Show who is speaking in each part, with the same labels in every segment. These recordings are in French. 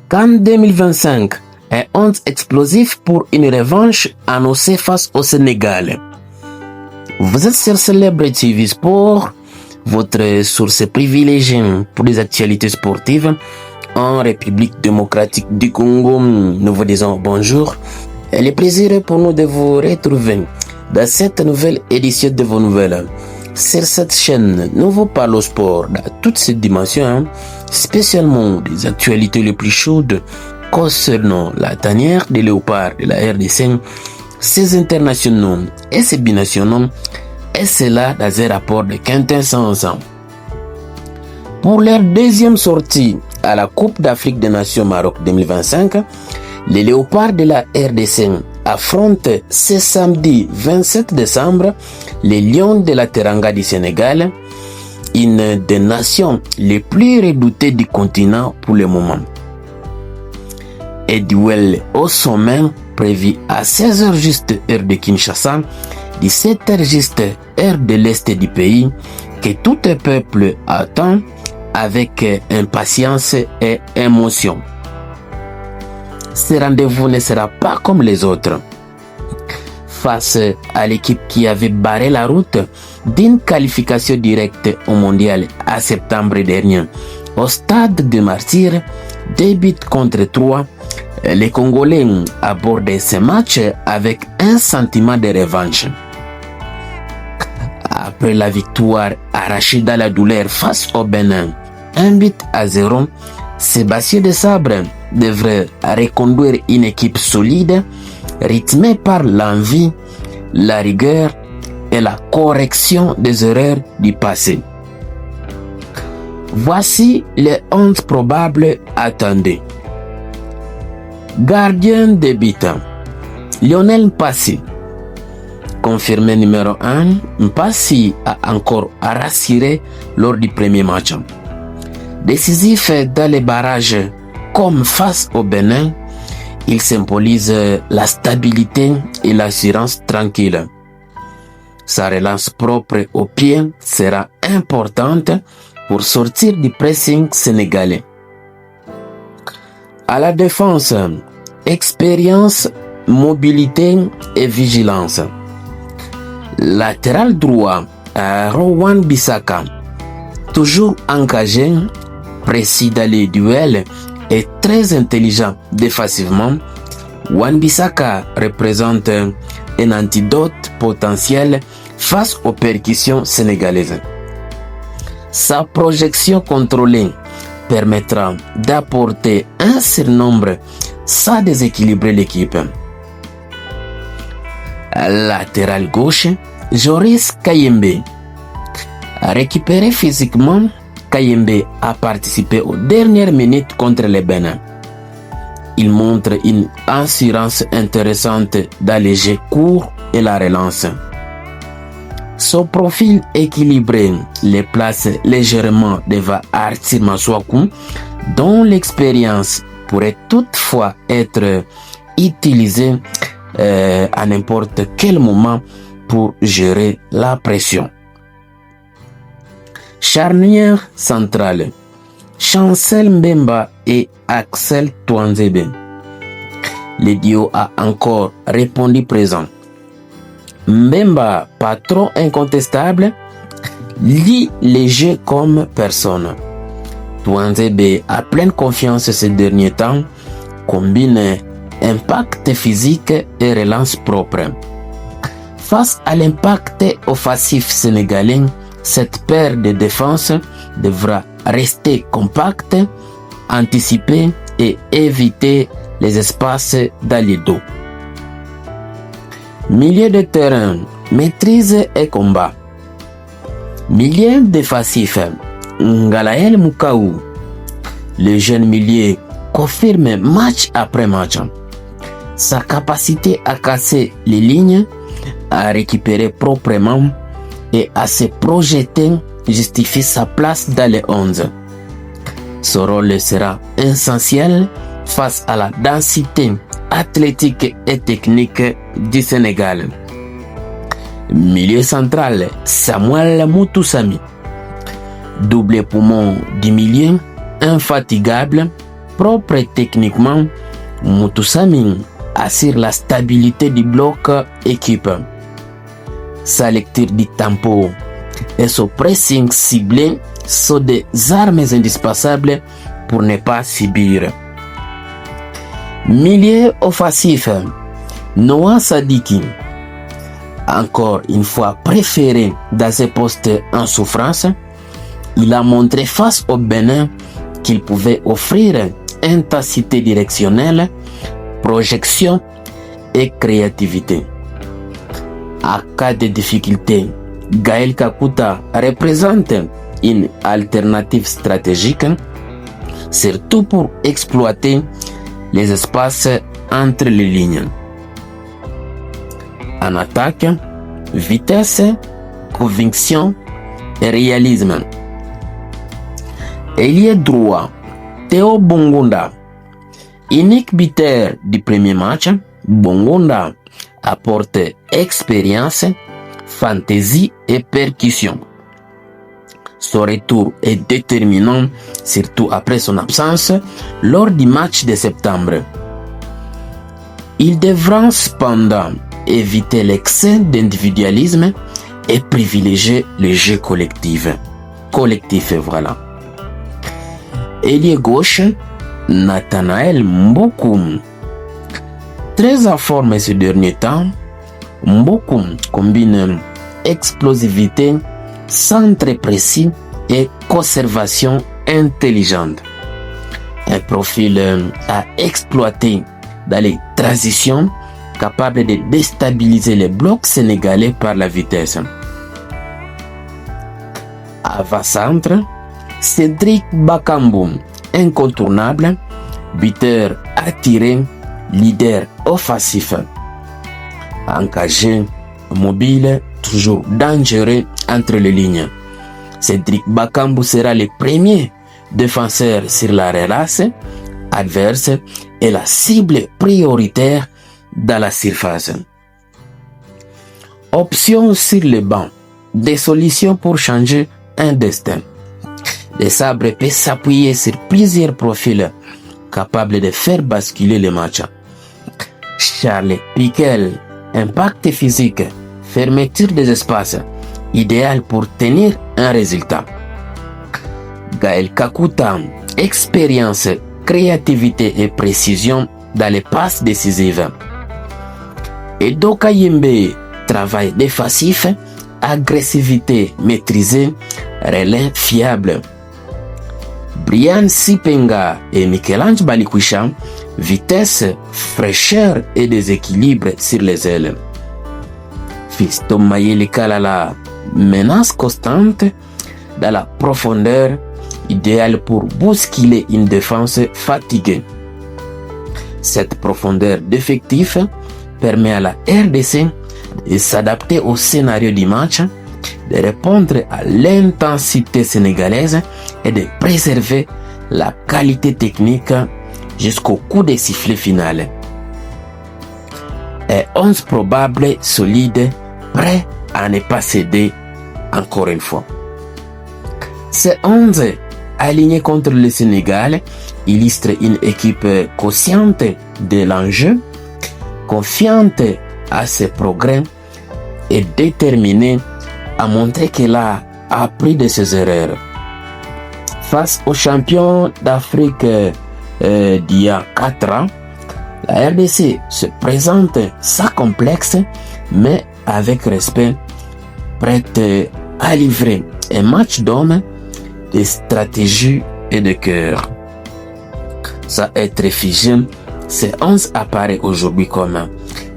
Speaker 1: CAN 2025, un 11 explosif pour une revanche annoncée face au Sénégal. Vous êtes sur Célèbre TV Sport, votre source privilégiée pour les actualités sportives en République démocratique du Congo. Nous vous disons bonjour. Et le plaisir pour nous de vous retrouver dans cette nouvelle édition de vos nouvelles. Sur cette chaîne, nous vous parlons sport dans toutes ses dimensions, spécialement des actualités les plus chaudes concernant la tanière des léopards de la RDC, ses internationaux et ses binationaux, et cela dans un rapport de quintessence. Pour leur deuxième sortie à la Coupe d'Afrique des Nations Maroc 2025, les léopards de la RDC affrontent ce samedi 27 décembre les Lions de la Teranga du Sénégal, une des nations les plus redoutées du continent pour le moment. Et duel au sommet prévu à 16h juste heure de Kinshasa, 17h juste heure de l'est du pays, que tout le peuple attend avec impatience et émotion. Ce rendez-vous ne sera pas comme les autres. Face à l'équipe qui avait barré la route d'une qualification directe au mondial à septembre dernier, au stade de Martyrs, 2 buts contre 3, les Congolais abordaient ce match avec un sentiment de revanche. Après la victoire arrachée dans la douleur face au Bénin, 1-0, Sébastien Desabre devrait reconduire une équipe solide, rythmée par l'envie, la rigueur et la correction des erreurs du passé. Voici les 11 probables attendus. Gardien de but, Lionel Mpassi. Confirmé numéro 1, Mpassi a encore rassuré lors du premier match. Décisif dans les barrages comme face au Bénin, il symbolise la stabilité et l'assurance tranquille. Sa relance propre au pied sera importante pour sortir du pressing sénégalais. À la défense, expérience, mobilité et vigilance. Latéral droit, Rowan Bissaka, toujours engagé, précis dans les duels et très intelligent défensivement, Wan-Bissaka représente un antidote potentiel face aux percussions sénégalaises. Sa projection contrôlée permettra d'apporter un surnombre sans déséquilibrer l'équipe. Latéral gauche, Joris Kayembe. Récupéré physiquement, Kayembe a participé aux dernières minutes contre les Bénin. Il montre une assurance intéressante dans les jeux courts et la relance. Son profil équilibré les place légèrement devant Arthur Masuaku, dont l'expérience pourrait toutefois être utilisée à n'importe quel moment pour gérer la pression. Charnière centrale, Chancel Mbemba et Axel Touanzebe. Le duo a encore répondu présent. Mbemba, patron incontestable, lit les jeux comme personne. Touanzebe a pleine confiance ces derniers temps, combine impact physique et relance propre. Face à l'impact offensif sénégalais, cette paire de défense devra rester compacte, anticiper et éviter les espaces dans les dos. Milieu de terrain, maîtrise et combat. Milieu défensif, Ngalael Mukaou. Le jeune milieu confirme match après match sa capacité à casser les lignes, à récupérer proprement et à se projeter justifie sa place dans les 11. Ce rôle sera essentiel face à la densité athlétique et technique du Sénégal. Milieu central, Samuel Moutoussamy. Double poumon du milieu, infatigable, propre techniquement, Mutusami assure la stabilité du bloc équipe. Sa lecture du tempo et son pressing ciblé sont des armes indispensables pour ne pas subir. Milieu offensif, Noah Sadiki, encore une fois préféré dans ses postes en souffrance, il a montré face au Bénin qu'il pouvait offrir intensité directionnelle, projection et créativité. En cas de difficulté, Gaël Kakuta représente une alternative stratégique, surtout pour exploiter les espaces entre les lignes. En attaque, vitesse, conviction et réalisme. Ailier droit, Théo Bongonda. Unique buteur du premier match, Bongonda apporte expérience, fantaisie et percussion. Son retour est déterminant, surtout après son absence lors du match de septembre. Il devra cependant éviter l'excès d'individualisme et privilégier le jeu collectif. Voilà. Ailier gauche, Nathanaël Mbokoum. Très en forme ces derniers temps, Mbokoum combine explosivité, centre précis et conservation intelligente. Un profil à exploiter dans les transitions, capable de déstabiliser les blocs sénégalais par la vitesse. Avant-centre, Cédric Bakambu, incontournable, buteur attiré, leader offensif. Engagé, mobile, toujours dangereux entre les lignes. Cédric Bakambu sera le premier défenseur sur la relâche adverse et la cible prioritaire dans la surface. Option sur le banc. Des solutions pour changer un destin. Le sabre peut s'appuyer sur plusieurs profils capables de faire basculer le match. Charles Piquel, impact physique, fermeture des espaces, idéal pour tenir un résultat. Gaël Kakuta, expérience, créativité et précision dans les passes décisives. Edo Kayembe, travail défensif, agressivité maîtrisée, relais fiable. Brian Sipenga et Michel-Ange Balikwisha, vitesse, fraîcheur et déséquilibre sur les ailes. Fiston Mayele Kalala, menace constante dans la profondeur, idéale pour bousculer une défense fatiguée. Cette profondeur d'effectif permet à la RDC de s'adapter au scénario du match, de répondre à l'intensité sénégalaise et de préserver la qualité technique jusqu'au coup de sifflet final. Et 11 probables solides, prêts à ne pas céder encore une fois. Ces 11 alignés contre le Sénégal illustrent une équipe consciente de l'enjeu, confiante à ses progrès et déterminée à montrer qu'elle a appris de ses erreurs. Face aux champions d'Afrique d'il y a 4 ans, la RDC se présente sans complexe, mais avec respect, prête à livrer un match d'hommes, de stratégie et de cœur. Sans être figé, ces 11 apparaît aujourd'hui comme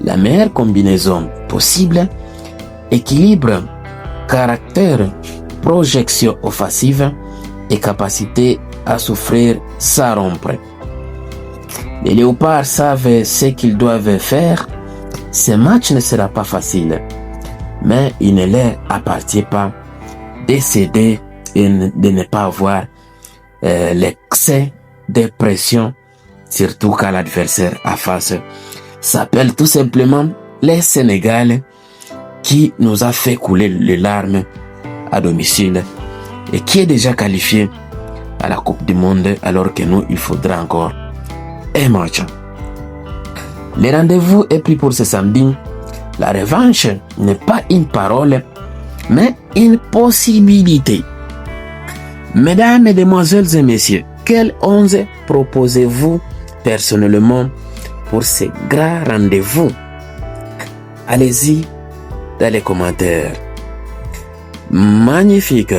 Speaker 1: la meilleure combinaison possible, équilibre, caractère, projection offensive et capacité à souffrir sans rompre. Les Léopards savent ce qu'ils doivent faire. Ce match ne sera pas facile, mais il ne leur appartient pas de céder et de ne pas avoir l'excès de pression, surtout quand l'adversaire en face s'appelle tout simplement les Sénégal, qui nous a fait couler les larmes à domicile et qui est déjà qualifié à la Coupe du Monde, alors que nous, il faudra encore un match. Le rendez-vous est pris pour ce samedi. La revanche n'est pas une parole, mais une possibilité. Mesdames, Mesdemoiselles et Messieurs, quel 11 proposez-vous personnellement pour ce grand rendez-vous? Allez-y dans les commentaires. Magnifique.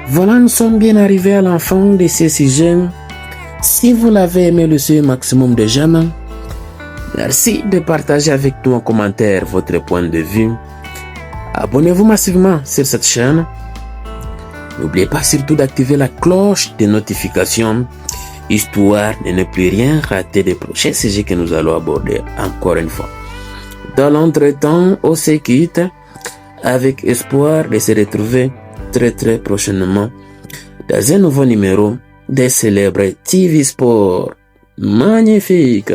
Speaker 1: Voilà, nous sommes bien arrivés à la fin de ce sujet. Si vous l'avez aimé, laissez un maximum de j'aime. Merci de partager avec nous en commentaire votre point de vue. Abonnez-vous massivement sur cette chaîne. N'oubliez pas surtout d'activer la cloche de notification, histoire de ne plus rien rater des prochains sujets que nous allons aborder encore une fois. Dans l'entretemps, on se quitte avec espoir de se retrouver très prochainement dans un nouveau numéro des célèbres TV Sport. Magnifique!